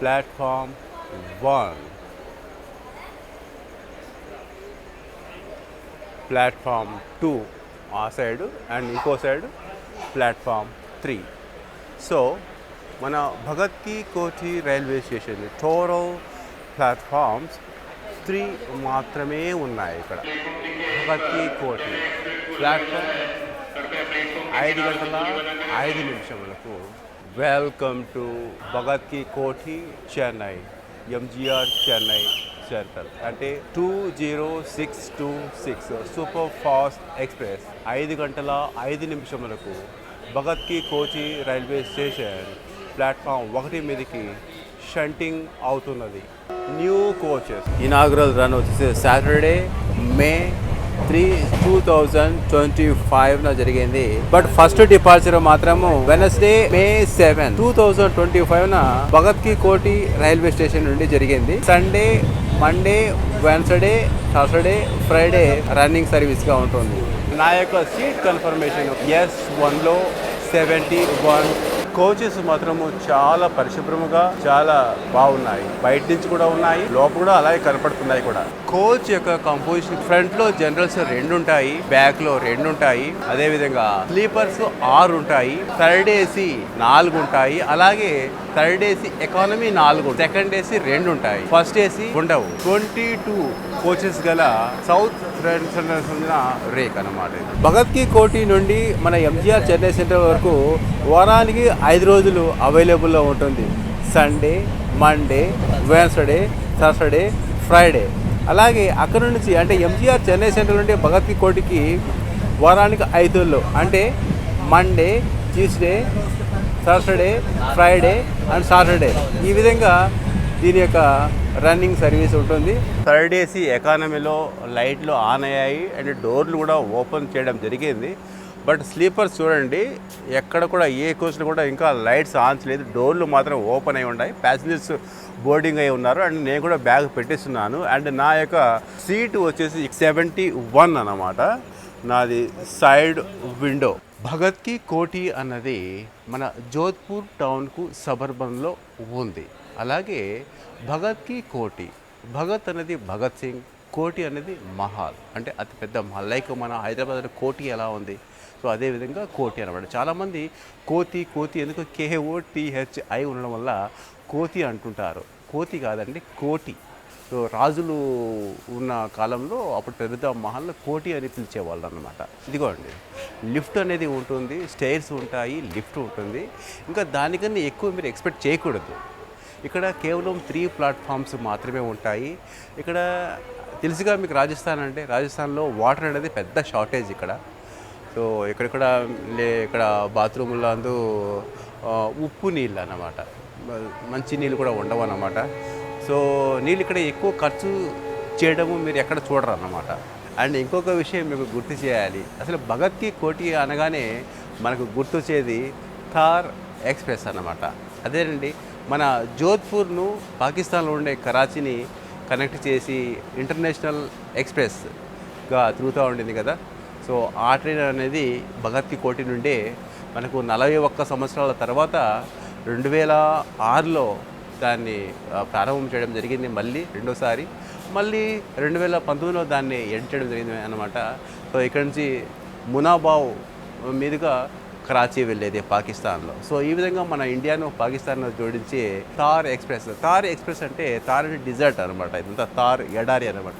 Platform 1, platform 2 ఆ side and ఇంకో side platform 3. So మన భగత్ కి Koti railway station total platforms 3 మాత్రమే ఉన్నాయి ఇక్కడ. భగత్ కి కోఠి ప్లాట్ఫామ్ 5 గంటల 5 నిమిషములకు. వెల్కమ్ టు భగత్ కి కోఠి చెన్నై ఎంజీఆర్ చెన్నై సెంట్రల్ అంటే 20626 సూపర్ ఫాస్ట్ ఎక్స్ప్రెస్ 5 గంటల 5 నిమిషములకు భగత్ కి కోఠి రైల్వే స్టేషన్ ప్లాట్ఫామ్ 1 మీదకి షంటింగ్ అవుతున్నది. న్యూ కోచెస్ ఇనాగ్రల్ రన్ వచ్చేసి సాటర్డే మే 3, 2025 జరిగింది. బట్ ఫస్ట్ డిపార్చర్ మాత్రము వెనస్డే మే 7, 2025 భగత్ కి కోఠి రైల్వే స్టేషన్ నుండి జరిగింది. Sunday, Monday, Wednesday, Saturday, Friday running service గా ఉంటుంది. నా యొక్క సీట్ కన్ఫర్మేషన్ S1 లో 71 కోచెస్ మాత్రము చాలా పరిశుభ్రముగా చాలా బాగున్నాయి. బయట నుంచి కూడా ఉన్నాయి, లోపల కూడా అలాగే కనపడుతున్నాయి కూడా. కోచ్ యొక్క కంపోజిషన్ ఫ్రంట్ లో జనరల్స్ 2 ఉంటాయి, బ్యాక్ లో 2 ఉంటాయి, అదే విధంగా స్లీపర్స్ 6 ఉంటాయి, థర్డ్ ఏసీ 4 ఉంటాయి, అలాగే third AC economy 4, second AC 2 ఉంటాయి, ఫస్ట్ ఏసీ ఉండవు. 22 కోచెస్ గల సౌత్ రేక్ అన్నమాట. భగత్ కి కోఠి నుండి మన ఎంజీఆర్ చెన్నై సెంట్రల్ వరకు వారానికి 5 రోజులు అవైలబుల్లో ఉంటుంది. Sunday, Monday, Wednesday, Saturday, Friday. అలాగే అక్కడ నుంచి అంటే ఎంజీఆర్ చెన్నై సెంట్రల్ నుండి భగత్ కి కోఠికి వారానికి 5 రోజులు అంటే Monday, Tuesday, Saturday, Friday and Saturday. ఈ విధంగా దీని యొక్క రన్నింగ్ సర్వీస్ ఉంటుంది. థర్డ్ ఏసీ ఎకానమీలో లైట్లు ఆన్ అయ్యాయి అండ్ డోర్లు కూడా ఓపెన్ చేయడం జరిగింది. బట్ స్లీపర్స్ చూడండి, ఎక్కడ కూడా ఏ కోచ్లో కూడా ఇంకా లైట్స్ ఆన్ చేయలేదు, డోర్లు మాత్రం ఓపెన్ అయి ఉన్నాయి. ప్యాసింజర్స్ బోర్డింగ్ అయి ఉన్నారు అండ్ నేను కూడా బ్యాగ్ పెట్టేస్తున్నాను. అండ్ నా యొక్క సీటు వచ్చేసి 71 అన్నమాట, నాది సైడ్ విండో. భగత్ కి కోఠి అన్నది మన జోధ్పూర్ టౌన్కు సబర్బన్లో ఉంది. అలాగే భగత్ కి కోఠి, భగత్ అనేది భగత్ సింగ్, కోఠి అనేది మహల్ అంటే అతిపెద్ద మహల్. లైక్ మన హైదరాబాద్లో కోఠి ఎలా ఉంది, సో అదేవిధంగా కోఠి అనమాట. చాలామంది కోతి కోతి ఎందుకు KOTHI ఉండడం వల్ల కోతి అంటుంటారు. కోతి కాదండి, కోటి. సో రాజులు ఉన్న కాలంలో అప్పుడు పెద్ద మహల్లో కోటి అని పిలిచేవాళ్ళు అన్నమాట. ఇదిగోండి లిఫ్ట్ అనేది ఉంటుంది, స్టైర్స్ ఉంటాయి, లిఫ్ట్ ఉంటుంది. ఇంకా దానికన్నా ఎక్కువ మీరు ఎక్స్పెక్ట్ చేయకూడదు. ఇక్కడ కేవలం 3 ప్లాట్ఫామ్స్ మాత్రమే ఉంటాయి. ఇక్కడ తెలుసుగా మీకు రాజస్థాన్ అంటే, రాజస్థాన్లో వాటర్ అనేది పెద్ద షార్టేజ్ ఇక్కడ. సో ఇక్కడ బాత్రూముల్లో అందు ఉప్పు నీళ్ళు అన్నమాట, మంచి నీళ్ళు కూడా ఉండవు అన్నమాట. సో నీళ్ళు ఇక్కడ ఎక్కువ ఖర్చు చేయడము మీరు ఎక్కడ చూడరు అన్నమాట. అండ్ ఇంకొక విషయం మీకు గుర్తు చేయాలి, అసలు భగత్ కి కోఠి అనగానే మనకు గుర్తొచ్చేది థార్ ఎక్స్ప్రెస్ అన్నమాట. అదేనండి, మన జోధ్పూర్ను పాకిస్తాన్లో ఉండే కరాచీని కనెక్ట్ చేసి ఇంటర్నేషనల్ ఎక్స్ప్రెస్గా తిరుగుతూ ఉండింది కదా. సో ఆ ట్రైన్ అనేది భగత్ కి కోఠి నుండే మనకు 41 సంవత్సరాల తర్వాత 2006లో దాన్ని ప్రారంభం చేయడం జరిగింది. మళ్ళీ రెండోసారి మళ్ళీ 2019లో దాన్ని ఎండ్ చేయడం జరిగింది అన్నమాట. సో ఇక్కడ నుంచి మునాబావ్ మీదుగా కరాచీ వెళ్ళేది పాకిస్తాన్లో. సో ఈ విధంగా మన ఇండియాను పాకిస్తాన్లో జోడించి థార్ ఎక్స్ప్రెస్ అంటే థార్ అంటే డిజర్ట్ అనమాట. ఇదంతా థార్ ఎడారి అనమాట,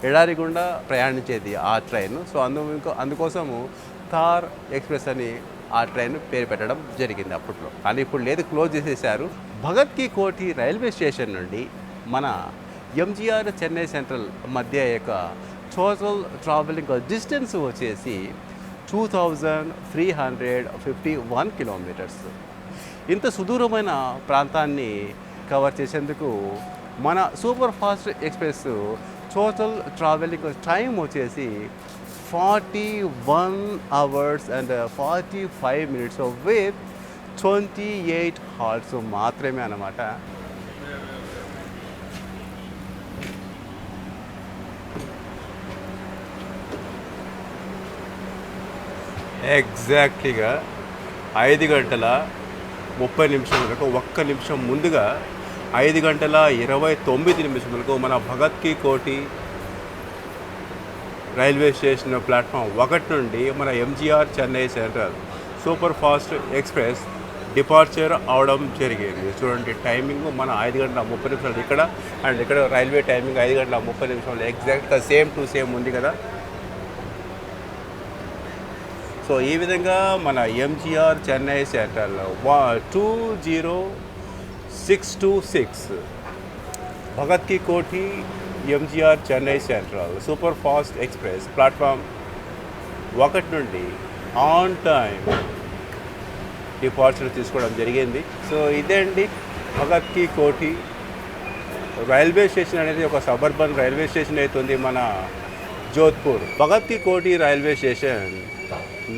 ఎడారి గుండా ప్రయాణించేది ఆ ట్రైన్. సో అందుకోసము థార్ ఎక్స్ప్రెస్ అని ఆ ట్రైన్ పేరు పెట్టడం జరిగింది అప్పట్లో. కానీ ఇప్పుడు లేదు, క్లోజ్ చేసేసారు. భగత్ కి కోఠి రైల్వే స్టేషన్ నుండి మన ఎంజీఆర్ చెన్నై సెంట్రల్ మధ్య యొక్క టోటల్ ట్రావెలింగ్ డిస్టెన్స్ వచ్చేసి 2351 కిలోమీటర్స్. ఇంత సుదూరమైన ప్రాంతాన్ని కవర్ చేసేందుకు మన super fast express total travelling time వచ్చేసి 41 hours and 45 minutes with 28 halls మాత్రమే అన్నమాట. ఎగ్జాక్ట్లీగా 5 గంటల 30 నిమిషాలకు 1 నిమిషం ముందుగా 5:29 మన Bhagat ki Kothi railway station platform 1 నుండి మన MGR Chennai central super fast express departure అవడం జరిగింది. చూడండి టైమింగ్ మన 5:30 ఇక్కడ, అండ్ ఇక్కడ రైల్వే టైమింగ్ 5:30 ఎగ్జాక్ట్గా సేమ్ టు సేమ్ ఉంది కదా. సో ఈ విధంగా మన ఎంజీఆర్ చెన్నై సెంట్రల్ 20626 భగత్ కి కోటి MGR Chennai central super fast express platform 1 నుండి ఆన్ టైం డిపార్చర్ తీసుకోవడం జరిగింది. సో ఇదే అండి భగత్ కి కోటి రైల్వే స్టేషన్ అనేది ఒక సబర్బన్ రైల్వే స్టేషన్ అవుతుంది మన Jodhpur. Bhagat ki Kothi railway station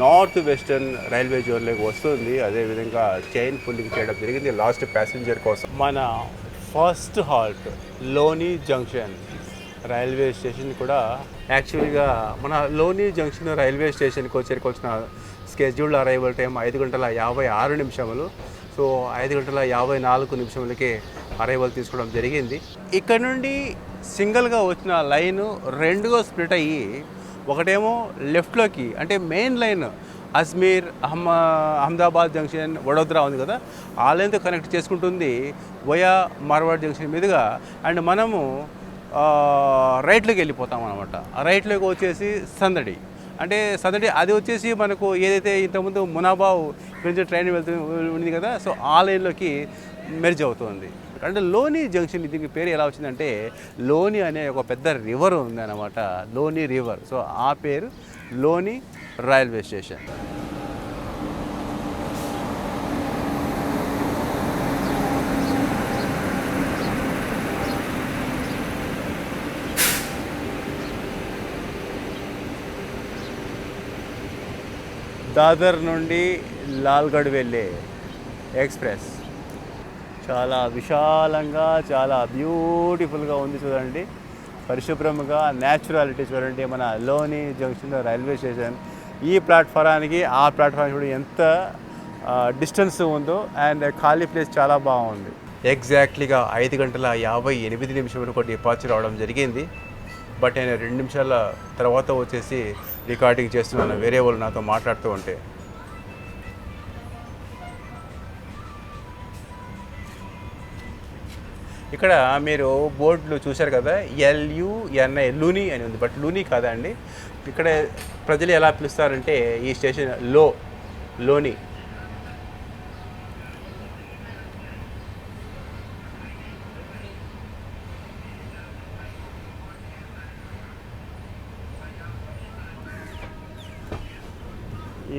north western railway జోన్లోకి వస్తుంది. అదేవిధంగా చైన్ పుల్లింగ్ చేయడం జరిగింది లాస్ట్ ప్యాసింజర్ కోసం. మన first halt Luni junction railway station కూడా యాక్చువల్గా మన లోని జంక్షన్ రైల్వే స్టేషన్కి చేరుకోవాల్సిన scheduled arrival time 5:56. So 5:54 arrival తీసుకోవడం జరిగింది. ఇక్కడ నుండి సింగిల్గా వచ్చిన లైను 2గా స్ప్లిట్ అయ్యి ఒకటేమో లెఫ్ట్లోకి అంటే main line Ajmer Ahmedabad junction Vadodara ఉంది కదా, ఆ లైన్తో కనెక్ట్ చేసుకుంటుంది వయా మార్వాడ్ జంక్షన్ మీదుగా. అండ్ మనము రైట్లోకి వెళ్ళిపోతాం అనమాట. రైట్లోకి వచ్చేసి సందడి, అంటే సందడి అది వచ్చేసి మనకు ఏదైతే ఇంతకుముందు మునాబావ్ గురించి ట్రైన్ ఉంది కదా, సో ఆ లైన్లోకి మెర్జ్ అవుతుంది. అంటే లోని జంక్షన్ దీనికి పేరు ఎలా వచ్చిందంటే లోని అనే ఒక పెద్ద రివర్ ఉంది అన్నమాట, లోని రివర్. సో ఆ పేరు లోని రైల్వే స్టేషన్. దాదర్ నుండి లాల్గఢ్ వెళ్ళే ఎక్స్ప్రెస్ చాలా విశాలంగా చాలా బ్యూటిఫుల్గా ఉంది. చూడండి పరిశుభ్రంగా న్యాచురాలిటీ చూడండి. మన లోని జంక్షన్ రైల్వే స్టేషన్ ఈ ప్లాట్ఫారానికి ఆ ప్లాట్ఫారం కూడా ఎంత డిస్టెన్స్ ఉందో, అండ్ ఖాళీ ప్లేస్ చాలా బాగుంది. ఎగ్జాక్ట్లీగా 5:58 డిపార్చర్ అవడం జరిగింది. బట్ నేను 2 నిమిషాల తర్వాత వచ్చేసి రికార్డింగ్ చేస్తున్నాను, వేరే వాళ్ళు నాతో మాట్లాడుతూ ఉంటే. ఇక్కడ మీరు బోర్డులు చూశారు కదా, LUNI లూని అని ఉంది, బట్ లూని కాదండి. ఇక్కడ ప్రజలు ఎలా పిలుస్తారంటే ఈ స్టేషన్ లోని.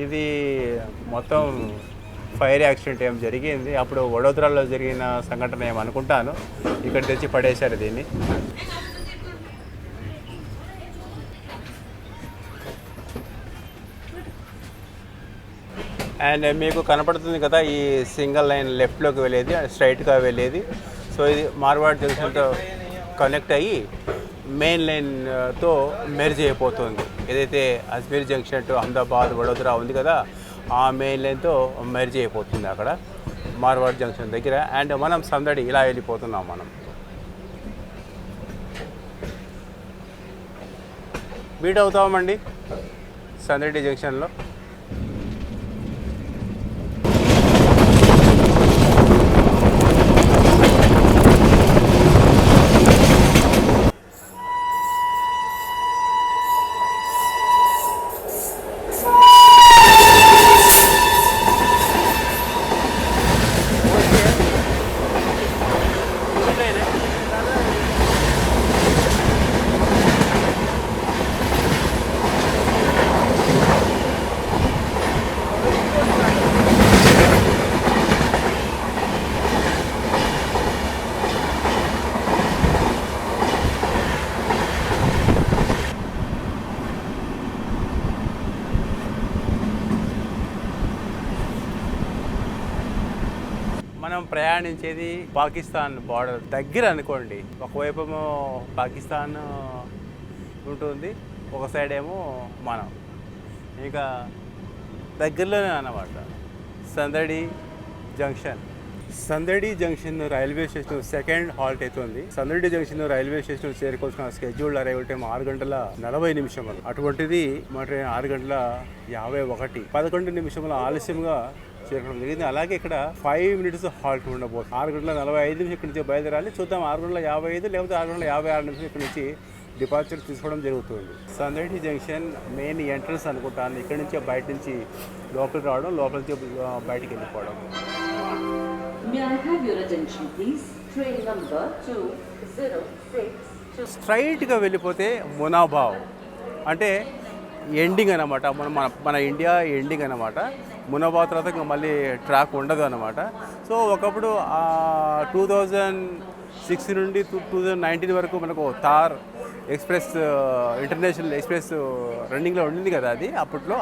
ఇది మొత్తం ఫైర్ యాక్సిడెంట్ ఏం జరిగింది, అప్పుడు వడోదరాలో జరిగిన సంఘటన ఏమనుకుంటాను. ఇక్కడ తెచ్చి పడేశారు దీన్ని. అండ్ మీకు కనపడుతుంది కదా ఈ సింగిల్ లైన్ లెఫ్ట్లోకి వెళ్ళేది, స్ట్రైట్గా వెళ్ళేది. సో ఇది మార్వాడ్ జంక్షన్తో కనెక్ట్ అయ్యి మెయిన్ లైన్తో మెర్జ్ అయిపోతుంది. ఏదైతే అజ్మీర్ జంక్షన్ టు అహ్మదాబాద్ వడోదరా ఉంది కదా, ఆ మెయిన్ లైన్తో మెర్జ్ అయిపోతుంది అక్కడ మార్వాడ్ జంక్షన్ దగ్గర. అండ్ మనం సందడి ఇలా వెళ్ళిపోతున్నాం. మనం మీట్ అవుతామండి సందడి జంక్షన్లో. మనం ప్రయాణించేది పాకిస్తాన్ బార్డర్ దగ్గర అనుకోండి. ఒకవైపు పాకిస్తాన్ ఉంటుంది, ఒక సైడ్ ఏమో మనం, ఇంకా దగ్గరలోనే అన్నమాట Samdari junction. Samdari junction railway station second halt అవుతుంది. సందడి జంక్షన్ రైల్వే స్టేషన్ చేరుకోవాల్సిన స్కెడ్యూల్డ్ అరైవల్ టైం 6:40 అటువంటిది మరి 6:51 11 నిమిషముల ఆలస్యంగా చేరుకోవడం జరిగింది. అలాగే ఇక్కడ 5 minutes హాల్ట్ ఉండబోతుంది. 6:45 ఇక్కడ నుంచి బయలుదేరాలి. చూద్దాం 6:55 లేకపోతే 6:56 ఇక్కడ నుంచి డిపార్చర్ తీసుకోవడం జరుగుతుంది. సందడి జంక్షన్ మెయిన్ ఎంట్రన్స్ అనుకుంటాను. ఇక్కడ నుంచి బయట నుంచి లోపలికి రావడం, లోపల నుంచి బయటికి వెళ్ళిపోవడం. స్ట్రైట్గా వెళ్ళిపోతే మునాబావ్ అంటే ఎండింగ్ అనమాట. మన ఇండియా ఎండింగ్ అనమాట. మునాబావ్ తర్వాత ఇంకా మళ్ళీ ట్రాక్ ఉండదు అనమాట. సో ఒకప్పుడు 2006 నుండి 2019 వరకు మనకు థార్ ఎక్స్ప్రెస్ ఇంటర్నేషనల్ ఎక్స్ప్రెస్ రన్నింగ్లో ఉండింది కదా. అది అప్పట్లో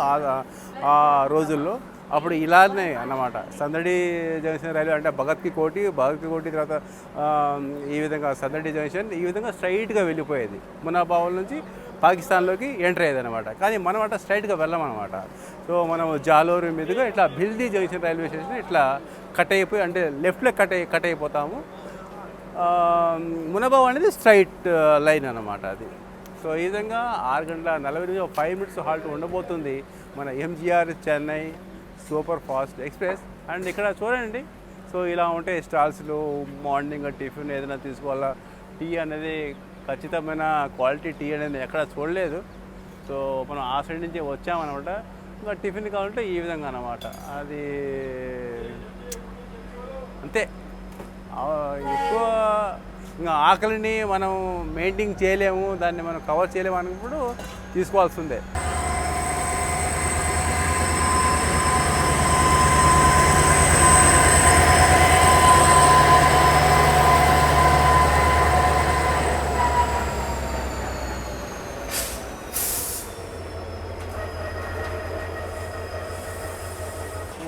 ఆ రోజుల్లో అప్పుడు ఇలానే అన్నమాట. సందడి జంక్షన్ రైల్వే అంటే భగత్ కి కోటి తర్వాత ఈ విధంగా సందడి జంక్షన్ ఈ విధంగా స్ట్రైట్గా వెళ్ళిపోయేది. మునాబావుల నుంచి పాకిస్తాన్లోకి ఎంటర్ అయ్యేది అనమాట. కానీ మనం అట్లా స్ట్రైట్గా వెళ్ళమన్నమాట. సో మనం జాలోర్ మీదుగా ఇట్లా భిల్దీ జంక్షన్ రైల్వే స్టేషన్ ఇట్లా కట్ అయిపోయి అంటే లెఫ్ట్లో కట్ అయిపోతాము. మునాబావ్ అనేది స్ట్రైట్ లైన్ అనమాట అది. సో ఈ విధంగా 6:40 5 minutes హాల్ట్ ఉండబోతుంది మన MGR Chennai super fast express. And ఇక్కడ చూడండి, సో ఇలా ఉంటాయి స్టాల్స్లో. మార్నింగ్ టిఫిన్ ఏదైనా తీసుకోవాలా, టీ అనేది ఖచ్చితమైన క్వాలిటీ టీ అనేది ఎక్కడ చూడలేదు. సో మనం ఆ సైడ్ నుంచి వచ్చామన్నమాట. ఇంకా టిఫిన్ కావాలంటే ఈ విధంగా అన్నమాట. అది అంతే. ఎక్కువ ఇంకా ఆకలిని మనం మెయింటైన్ చేయలేము, దాన్ని మనం కవర్ చేయలేము అన్నప్పుడు తీసుకోవాల్సిందే.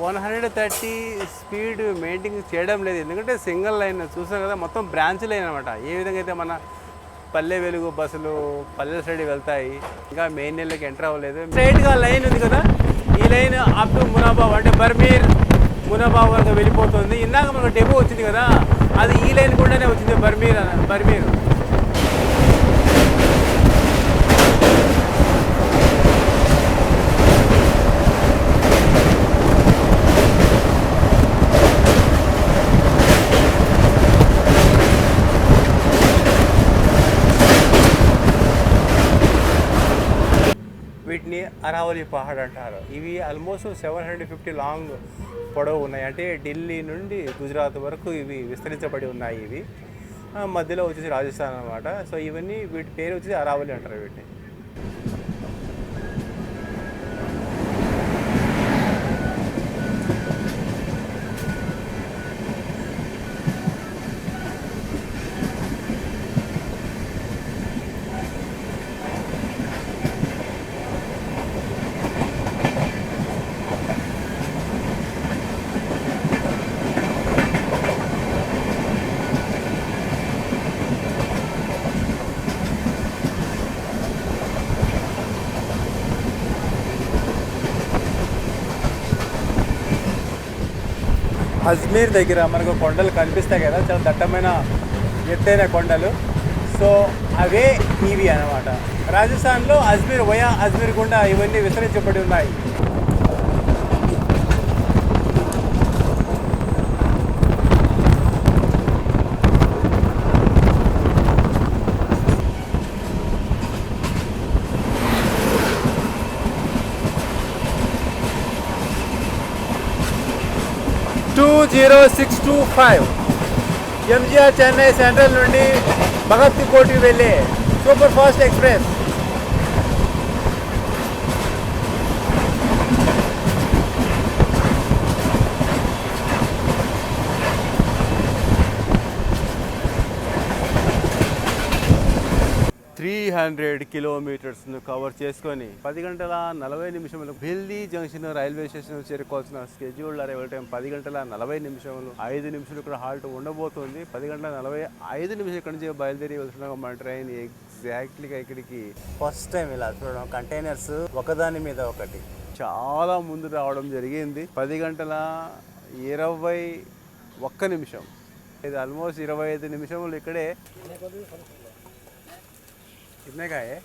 వన్ 130 స్పీడ్ మెయింటైన్ చేయడం లేదు, ఎందుకంటే సింగిల్ లైన్ చూసాం కదా, మొత్తం బ్రాంచ్ లైన్ అనమాట. ఏ విధంగా అయితే మన పల్లె వెలుగు బస్సులు పల్లెల సైడ్ వెళ్తాయి, ఇంకా మెయిన్ లైన్లోకి ఎంటర్ అవ్వలేదు. స్ట్రైట్గా లైన్ ఉంది కదా, ఈ లైన్ అప్ టు మునాబావ్ అంటే బర్మీర్ మునాబావ్ వరకు వెళ్ళిపోతుంది. ఇందాక మనకు డెపో వచ్చింది కదా, అది ఈ లైన్ కూడానే వచ్చింది, బర్మీర్. వీటిని అరావలి పహాడ్ అంటారు. ఇవి ఆల్మోస్ట్ 750 లాంగ్ పొడవు ఉన్నాయి. అంటే ఢిల్లీ నుండి గుజరాత్ వరకు ఇవి విస్తరించబడి ఉన్నాయి. ఇవి మధ్యలో వచ్చేసి రాజస్థాన్ అనమాట. సో ఇవన్నీ వీటి పేరు వచ్చేసి అరావలి అంటారు వీటిని. అజ్మీర్ దగ్గర మనకు కొండలు కనిపిస్తాయి కదా, చాలా దట్టమైన ఎత్తైన కొండలు. సో అవే ఇవి అన్నమాట. రాజస్థాన్లో అజ్మీర్ అజ్మీర్ గుండా ఇవన్నీ విస్తరించబడి ఉన్నాయి. ఎంజీఆర్ చెన్నై సెంట్రల్ నుండి భగత్ కి కోటి వెళ్ళే సూపర్ ఫాస్ట్ ఎక్స్ప్రెస్. కిలోమీటర్స్ను కవర్ చేసుకొని 10:40 భిల్దీ జంక్షన్ రైల్వే స్టేషన్ చేరుకోవాల్సిన స్కెడ్యూల్డ్ అరైవల్ టైం 10:40. 5 నిమిషాలు ఇక్కడ హాల్ట్ ఉండబోతుంది. 10:45 ఇక్కడ నుంచి బయలుదేరి వెళ్తున్నాం మన ట్రైన్. ఎగ్జాక్ట్లీగా ఇక్కడికి ఫస్ట్ టైం ఇలా చూడడం, కంటైనర్స్ ఒకదాని మీద ఒకటి చాలా ముందు రావడం జరిగింది. 10:20 ఒక్క నిమిషం. ఇది ఆల్మోస్ట్ 25 నిమిషములు ఇక్కడే. ఇన్నకాయే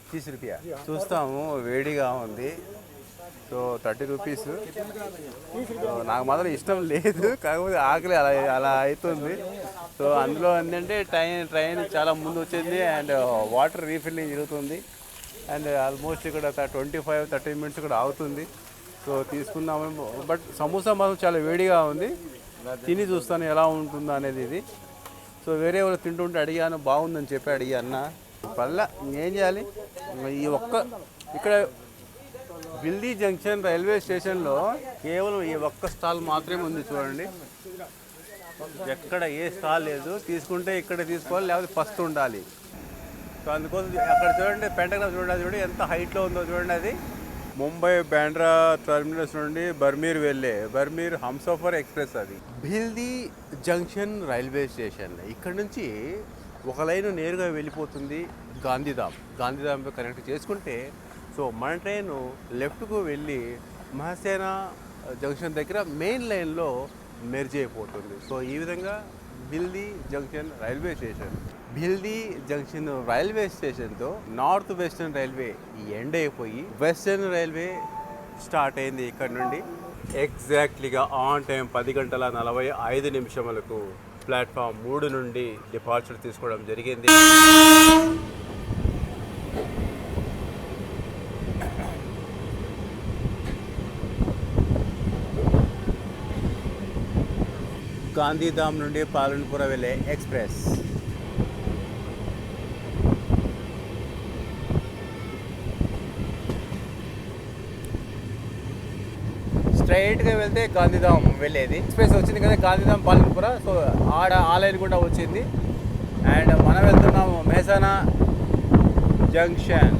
30 రూపాయ. చూస్తాము, వేడిగా ఉంది. So 30 rupees. నాకు మాత్రం ఇష్టం లేదు, కాకపోతే ఆకలి అలా అలా అవుతుంది. సో అందులో ఏంటంటే ట్రైన్ చాలా ముందు వచ్చింది అండ్ వాటర్ రీఫిల్లింగ్ జరుగుతుంది. అండ్ ఆల్మోస్ట్ ఇక్కడ 25-30 మినిట్స్ ఇక్కడ ఆగుతుంది. సో తీసుకుందాము. బట్ సమోసా మాత్రం చాలా వేడిగా ఉంది. తిని చూస్తాను ఎలా ఉంటుందో అనేది ఇది. సో వేరే వాళ్ళు తింటుంటే అడిగాను, బాగుందని చెప్పి అడిగా అన్న. పల్లా ఏం చేయాలి, ఈ ఇక్కడ బిల్దీ జంక్షన్ రైల్వే స్టేషన్లో కేవలం ఈ ఒక్క స్టాల్ మాత్రమే ఉంది చూడండి. ఎక్కడ ఏ స్టాల్ లేదు. తీసుకుంటే ఇక్కడ తీసుకోవాలి, లేకపోతే ఫస్ట్ ఉండాలి. సో అందుకోసం అక్కడ చూడండి, పెంటగ్రాఫ్ చూడండి ఎంత హైట్లో ఉందో చూడండి. అది ముంబై బాండ్రా టర్మినస్ నుండి బర్మీర్ వెళ్ళే బర్మీర్ హంసఫర్ ఎక్స్ప్రెస్. అది బిల్దీ జంక్షన్ రైల్వే స్టేషన్. ఇక్కడ నుంచి ఒక లైన్ నేరుగా వెళ్ళిపోతుంది గాంధీధామ్ కనెక్ట్ చేసుకుంటే. సో మన ట్రైన్ లెఫ్ట్కు వెళ్ళి మహసేనా జంక్షన్ దగ్గర మెయిన్ లైన్లో మెర్జ్ అయిపోతుంది. సో ఈ విధంగా బిల్దీ జంక్షన్ రైల్వే స్టేషన్తో నార్త్ వెస్టర్న్ రైల్వే ఎండ్ అయిపోయి వెస్టర్న్ రైల్వే స్టార్ట్ అయింది ఇక్కడ నుండి. ఎగ్జాక్ట్లీగా ఆన్ టైం 10:45 ప్లాట్ఫామ్ 3 నుండి డిపార్చర్ తీసుకోవడం జరిగింది. గాంధీధామ్ నుండి పాలన్పుర వెళ్ళే ఎక్స్ప్రెస్. స్ట్రైట్గా వెళ్తే గాంధీధామ్ వెళ్ళేది. ఎక్స్ప్రెస్ వచ్చింది కదా గాంధీధామ్ పాలన్పుర. సో ఆ లైన్ కూడా వచ్చింది. అండ్ మనం వెళ్తున్నాము మెహసానా జంక్షన్.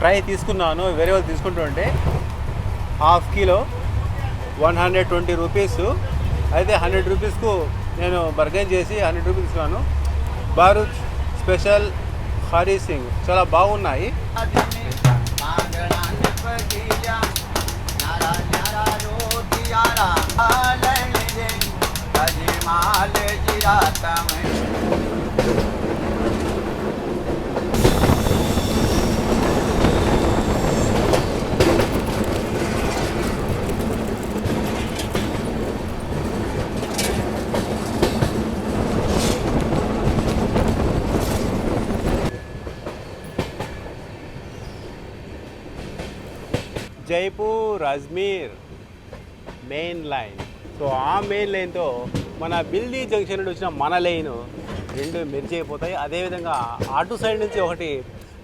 ట్రై తీసుకున్నాను, వేరే వాళ్ళు తీసుకుంటుంటే హాఫ్ కిలో 120 రూపీస్. అయితే 100 రూపీస్కు నేను బర్గైన్ చేసి 100 రూపీస్ ఇస్తున్నాను. బారూచ్ స్పెషల్ హరీ సింగ్ చాలా బాగున్నాయి. Jaipur Ajmer main line. So ఆ మెయిన్ లైన్తో మన బిల్దీ జంక్షన్ నుండి వచ్చిన మన లైన్ రెండు మెర్జ్ అయిపోతాయి. అదేవిధంగా అటు సైడ్ నుంచి ఒకటి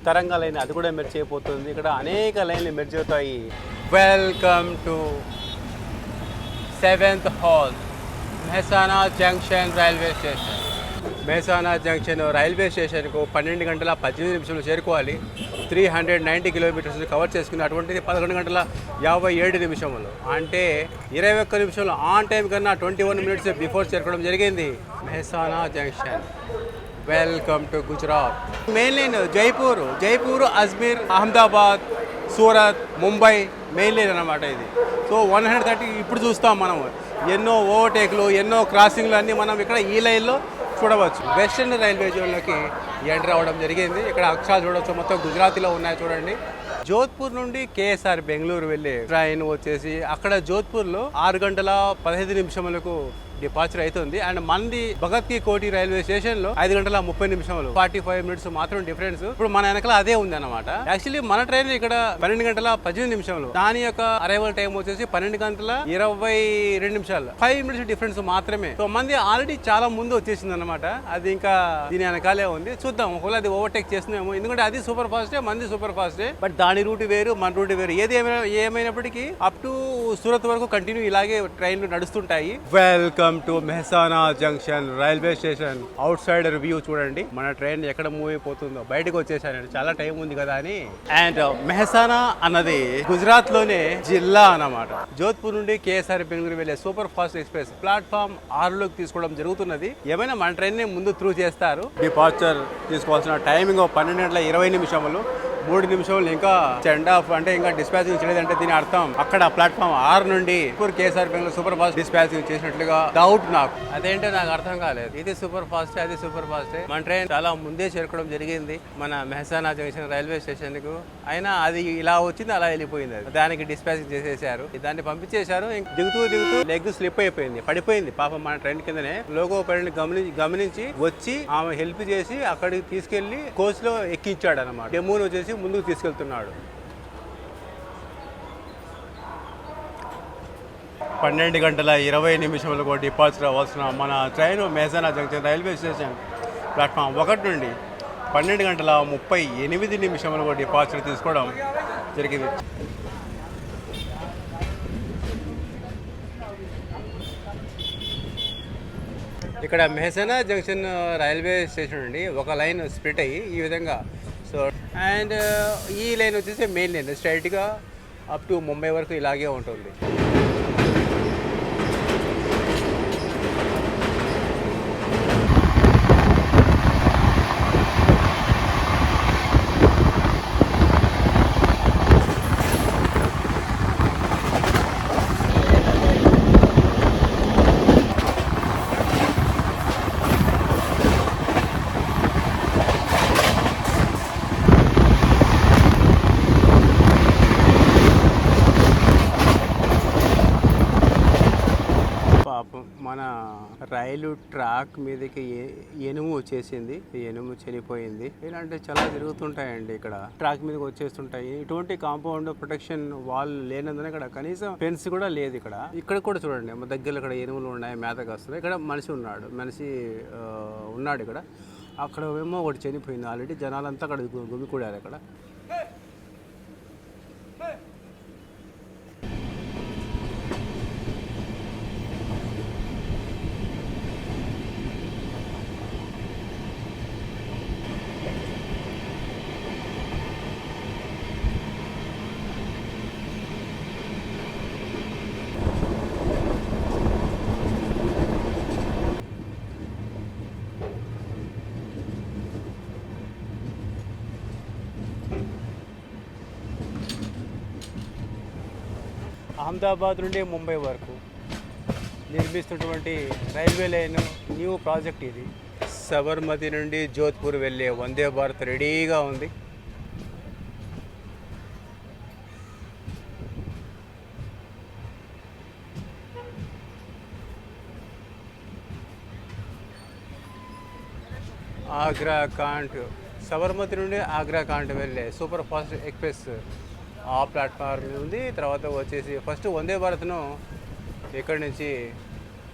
తరంగా లైన్, అది కూడా మెర్జ్ అయిపోతుంది. ఇక్కడ అనేక లైన్లు మెర్జ్ అవుతాయి. Welcome to 7th hall Mehsana junction railway station. Mehsana junction railway స్టేషన్కు 12:18 చేరుకోవాలి. 390 కిలోమీటర్స్ కవర్ చేసుకుని అటువంటిది 11:57 అంటే 21 నిమిషాలు ఆన్ టైం కన్నా 21 మినిట్స్ బిఫోర్ చేరుకోవడం జరిగింది. Mehsana junction. Welcome to Gujarat. Main line Jaipur Ajmer Ahmedabad Surat Mumbai main line అన్నమాట ఇది. సో 130 ఇప్పుడు చూస్తాం మనం ఎన్నో ఓవర్టేక్లు ఎన్నో క్రాసింగ్లు అన్నీ మనం ఇక్కడ ఈ లైన్లో చూడవచ్చు. వెస్టర్న్ రైల్వే జోన్లోకి ఎంటర్ అవ్వడం జరిగింది. ఇక్కడ అక్షరాలు చూడవచ్చు, మొత్తం గుజరాతీలో ఉన్నాయి చూడండి. జోధ్పూర్ నుండి కేఎస్ఆర్ బెంగళూరు వెళ్ళే ట్రైన్ వచ్చేసి అక్కడ జోధ్పూర్లో 6:15 డిపార్చర్ అవుతుంది. అండ్ మంది భగత్ కి కోటి రైల్వే స్టేషన్ లో 5:30 45 మినిట్స్ మాత్రం డిఫరెన్స్. ఇప్పుడు మన వెనకాల అదే ఉంది అన్నమాట. యాక్చువల్లీ మన ట్రైన్ ఇక్కడ 12:18. దాని యొక్క అరైవల్ టైం వచ్చేసి 12:22. 5 మినిట్స్ డిఫరెన్స్ మాత్రమే. సో మంది ఆల్రెడీ చాలా ముందు వచ్చేసింది అనమాట. అది ఇంకా దీని వెనకాలే ఉంది. చూద్దాం ఒకవేళ అది ఓవర్టేక్ చేస్తున్నామో, ఎందుకంటే అది సూపర్ ఫాస్టే, మంది సూపర్ ఫాస్టే. బట్ దాని రూట్ వేరు, మన రూట్ వేరు. ఏమైనప్పటికీ అప్ టు సూరత్ వరకు కంటిన్యూ ఇలాగే ట్రైన్లు నడుస్తుంటాయి. Welcome to Mehsana junction railway station. Outside view చూడండి, మన ట్రైన్ ఎక్కడ మూవ్ అయిపోతుందో. బయటకు వచ్చేసానండి, చాలా టైం ఉంది కదా అని. అండ్ మెహసానా అన్నది గుజరాత్ లోనే జిల్లా అన్నమాట. జోధ్పూర్ నుండి కేఎస్ఆర్ బెంగళూరు వెళ్లే సూపర్ ఫాస్ట్ ఎక్స్ప్రెస్ ప్లాట్ఫామ్ 6లోకి తీసుకోవడం జరుగుతున్నది. ఏమైనా మన ట్రైన్ ని ముందు త్రూ చేస్తారు. డిపార్చర్ తీసుకోవాల్సిన టైమింగ్ 12:20. 3 నిమిషాలు ఇంకా సెండ్ ఆఫ్ అంటే ఇంకా డిస్పాచింగ్ చేయలేదంటే దీని అర్థం అక్కడ ప్లాట్ఫామ్ 6 నుండి KSR Bengaluru super fast dispatching చేసినట్లుగా డౌట్ నాకు. అదేంటో నాకు అర్థం కాలేదు. ఇది సూపర్ ఫాస్ట్, అది సూపర్ ఫాస్ట్. మన ట్రైన్ చాలా ముందే చేరుకోవడం జరిగింది మన మెహసానా జంక్షన్ రైల్వే స్టేషన్ కు. అయినా అది ఇలా వచ్చింది, అలా వెళ్ళిపోయింది. అది దానికి డిస్పాచింగ్ చేసేసారు, దాన్ని పంపించేశారు. దిగుతూ లెగ్ స్లిప్ అయిపోయింది, పడిపోయింది పాపం. మన ట్రైన్ కిందనే లోగో పడిని గమనించి వచ్చి ఆమె హెల్ప్ చేసి అక్కడికి తీసుకెళ్లి కోచ్ లో ఎక్కించాడు అనమాట. డెమోని వచ్చేసి ముందుకు తీసుకెళ్తున్నాడు. 12:20 డిపార్చర్ అవ్వాల్సిన మన train Mehsana junction railway station platform 1 నుండి 12:38 డిపార్చర్ తీసుకోవడం జరిగింది. ఇక్కడ మెహసానా జంక్షన్ రైల్వే స్టేషన్ నుండి ఒక లైన్ స్ప్లిట్ అయ్యి ఈ విధంగా. సో అండ్ ఈ లైన్ వచ్చేసి మెయిన్ లైన్, స్ట్రైట్గా అప్ టు ముంబై వరకు ఇలాగే ఉంటుంది. మన రైలు ట్రాక్ మీదకి ఎనుము వచ్చేసింది, ఎనుము చనిపోయింది. ఇలాంటివి చాలా జరుగుతుంటాయండి ఇక్కడ. ట్రాక్ మీదకి వచ్చేస్తుంటాయి. ఇటువంటి కాంపౌండ్ ప్రొటెక్షన్ వాల్ లేనందున ఇక్కడ కనీసం ఫెన్స్ కూడా లేదు. ఇక్కడ కూడా చూడండి, మా దగ్గరలో ఇక్కడ ఎనుములు ఉన్నాయి, మేతకు వస్తున్నాయి. ఇక్కడ మనిషి ఉన్నాడు ఇక్కడ. అక్కడ ఏమో ఒకటి చనిపోయింది ఆల్రెడీ. జనాలంతా అక్కడ గుమికూడారు అక్కడ. అహ్మదాబాద్ నుండి ముంబై వరకు నిర్మిస్తున్నటువంటి రైల్వే లైన్ న్యూ ప్రాజెక్ట్ ఇది. సబర్మతి నుండి జోధ్పూర్ వెళ్ళే వందే భారత్ రెడీగా ఉంది. ఆగ్రా కాంట్, సబర్మతి నుండి ఆగ్రా కాంట్ వెళ్ళే సూపర్ ఫాస్ట్ ఎక్స్ప్రెస్ ఆ ప్లాట్ఫామ్ ఉంది. తర్వాత వచ్చేసి ఫస్ట్ వందే భారత్ను ఇక్కడి నుంచి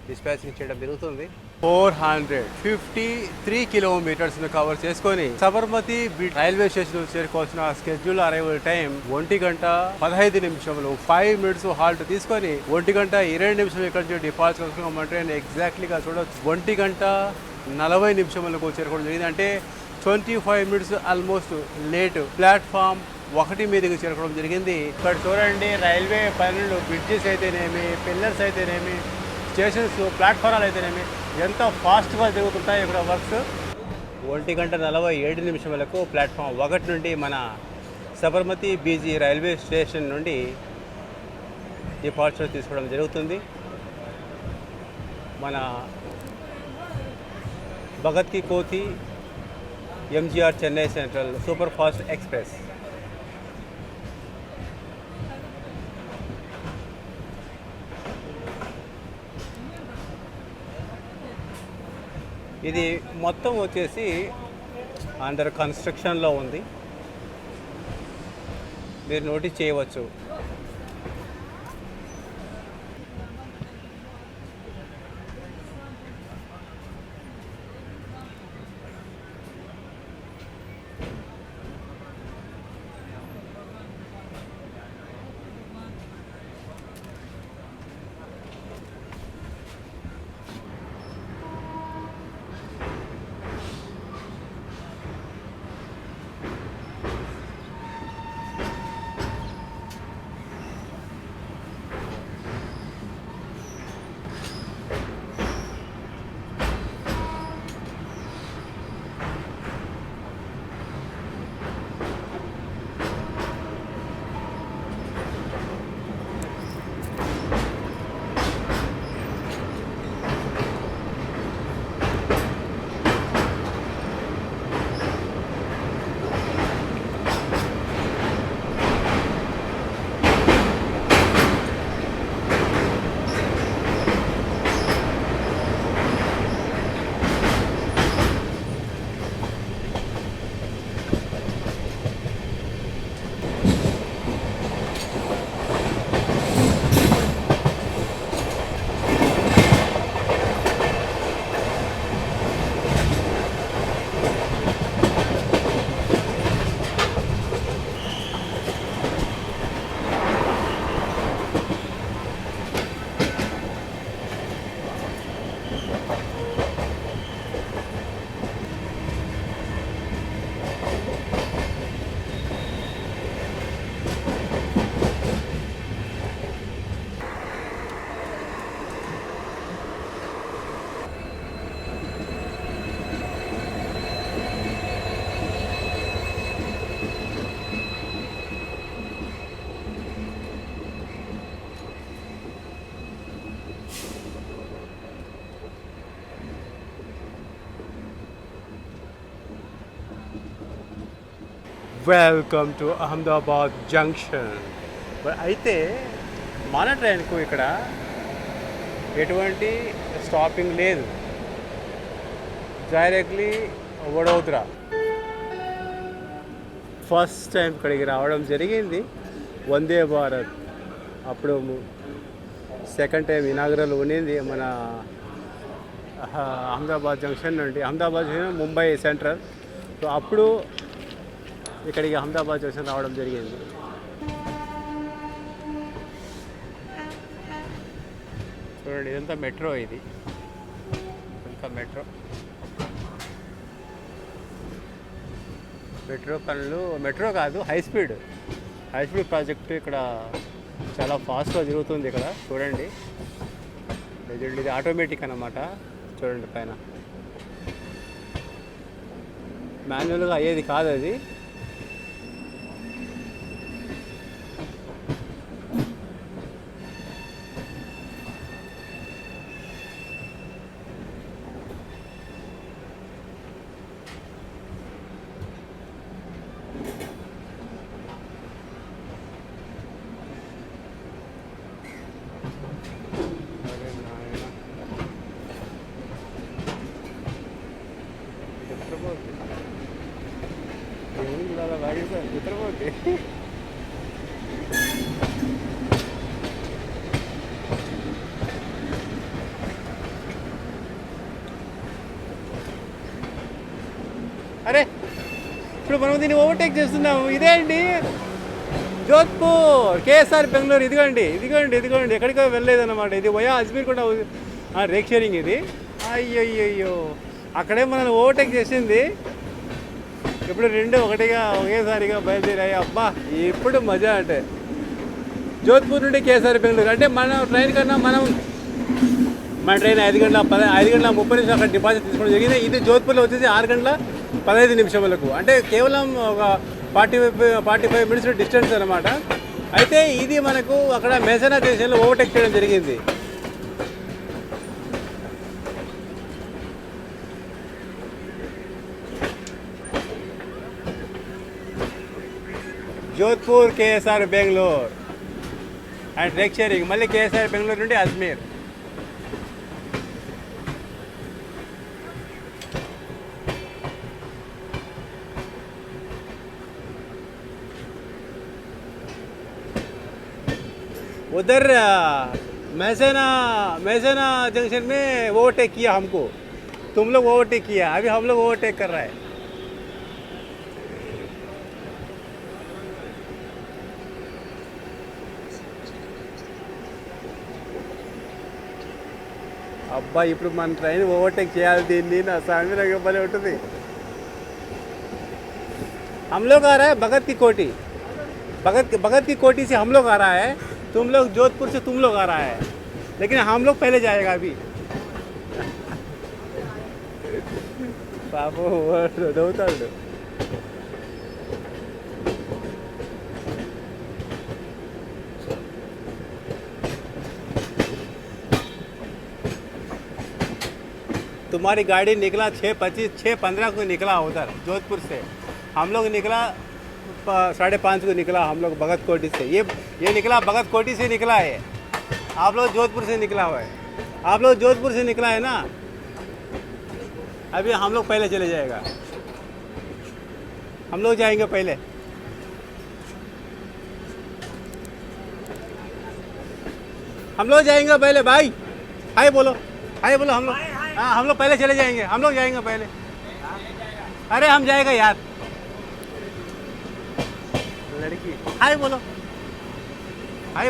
డిస్పాచింగ్ చేయడం జరుగుతుంది. 453 కిలోమీటర్స్ను కవర్ చేసుకొని సబర్మతి రైల్వే స్టేషన్ చేరుకోవాల్సిన schedule arrival time 1:15. 5 minutes halt తీసుకొని 1:20 ఇక్కడ నుంచి డిపార్చర్ మన ట్రైన్ ఎగ్జాక్ట్లీగా చూడవచ్చు. 1:40 చేరుకోవడం జరిగింది. అంటే 25 minutes ఆల్మోస్ట్ లేట్. ప్లాట్ఫామ్ 1 మీదకి చేరుకోవడం జరిగింది. ఇక్కడ చూడండి, రైల్వే పనులు, బ్రిడ్జెస్ అయితేనేమి, పిల్లర్స్ అయితేనేమి, స్టేషన్స్, ప్లాట్ఫారాలు అయితేనేమి ఎంత ఫాస్ట్గా జరుగుతుంటాయి ఇక్కడ వర్క్స్. 1:47 ప్లాట్ఫామ్ 1 నుండి మన సబర్మతి బీజీ రైల్వే స్టేషన్ నుండి డిపార్చర్ తీసుకోవడం జరుగుతుంది. మన భగత్ కి Koti MGR Chennai central super fast express. ఇది మొత్తం వచ్చేసి అండర్ కన్స్ట్రక్షన్లో ఉంది, మీరు నోటీస్ చేయవచ్చు. Welcome to Ahmedabad junction. అయితే మన ట్రైన్కు ఇక్కడ ఎటువంటి స్టాపింగ్ లేదు, డైరెక్ట్లీ వడోదరా. ఫస్ట్ టైం ఇక్కడికి రావడం జరిగింది వందే భారత్. అప్పుడు సెకండ్ టైం ఇనాగరల్ ఉండింది మన అహ్మదాబాద్ జంక్షన్ నుండి. Ahmedabad junction Mumbai central. So అప్పుడు ఇక్కడికి అహ్మదాబాద్ జంక్షన్ రావడం జరిగింది. చూడండి, ఇదంతా మెట్రో. ఇది ఇంకా మెట్రో పనులు, మెట్రో కాదు, హై స్పీడ్ ప్రాజెక్టు ఇక్కడ చాలా ఫాస్ట్గా జరుగుతుంది. ఇక్కడ చూడండి, ఇది ఆటోమేటిక్ అన్నమాట. చూడండి పైన మాన్యువల్గా అయ్యేది కాదు అది. నిద్రపోతే అరే, ఇప్పుడు మనం దీన్ని ఓవర్టేక్ చేస్తున్నాము. ఇదే అండి జోధ్పూర్ కేఎస్ఆర్ బెంగళూరు. ఇదిగోండి ఎక్కడికో వెళ్ళలేదన్నమాట. ఇది వయా అజ్మీర్ కూడా రేక్ షేరింగ్ ఇది. అయ్యో, అక్కడే మనల్ని ఓవర్టేక్ చేసింది. ఇప్పుడు రెండు ఒకేసారిగా బయలుదేరాయి. అబ్బా, ఇప్పుడు మజా. అంటే జోధ్పూర్ నుండి కేఎస్ఆర్ బెంగళూరు అంటే మన ట్రైన్ కన్నా మన ట్రైన్ 5 గంటల 30 అక్కడ డిపాజిట్ తీసుకోవడం జరిగింది. ఇది జోధ్పూర్లో వచ్చేసి 6 గంటల 15 నిమిషములకు. అంటే కేవలం ఒక 45 మినిట్స్ డిస్టెన్స్ అనమాట. అయితే ఇది మనకు అక్కడ మెహసానా స్టేషన్లో ఓవర్టేక్ చేయడం జరిగింది. Jodhpur KSR Bengaluru and rake sharing. మళ్ళీ కేఎస్ఆర్ బెంగళూరు నుండి అజ్మీర్. उधर महसाना जंक्शन में ओवरटेक किया हमको. तुम लोग ओवरटेक किया, अभी हम लोग ओवरटेक कर रहा है. అబ్బా, ఇప్పుడు మన ట్రైన్ ఓవర్టేక్ చేయాలి. దీన్ని నా సామి నాకు భలే ఉంటుంది. हम लोग आ रहा है भगत की कोठी से हम लोग आ रहा है. तुम लोग जोधपुर से तुम लोग आ रहा है, लेकिन हम लोग पहले जाएगा अभी. पापो दौताడు. तुम्हारी गाड़ी निकला 6:15 को निकला उधर जोधपुर से. हम लोग निकला 5:30 को निकला. हम लोग भगत कोठी से. ये निकला भगत कोठी से निकला है. आप लोग जोधपुर से निकला हुआ है. आप लोग जोधपुर से निकला है ना. अभी हम लोग पहले चले जाएगा. हम लोग जाएंगे पहले. हम लोग जाएंगे पहले. भाई हाय बोलो हम लोग. हाँ, हम लोग पहले चले जाएंगे. हम लोग जाएंगे पहले. अरे हम जाएगा यार. लड़की हाय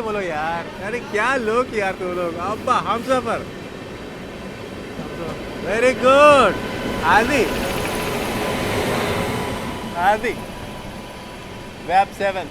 बोलो यार. अरे क्या लोग यार तुम लोग. अब्बा हम सफर वेरी गुड. आदि वेब 7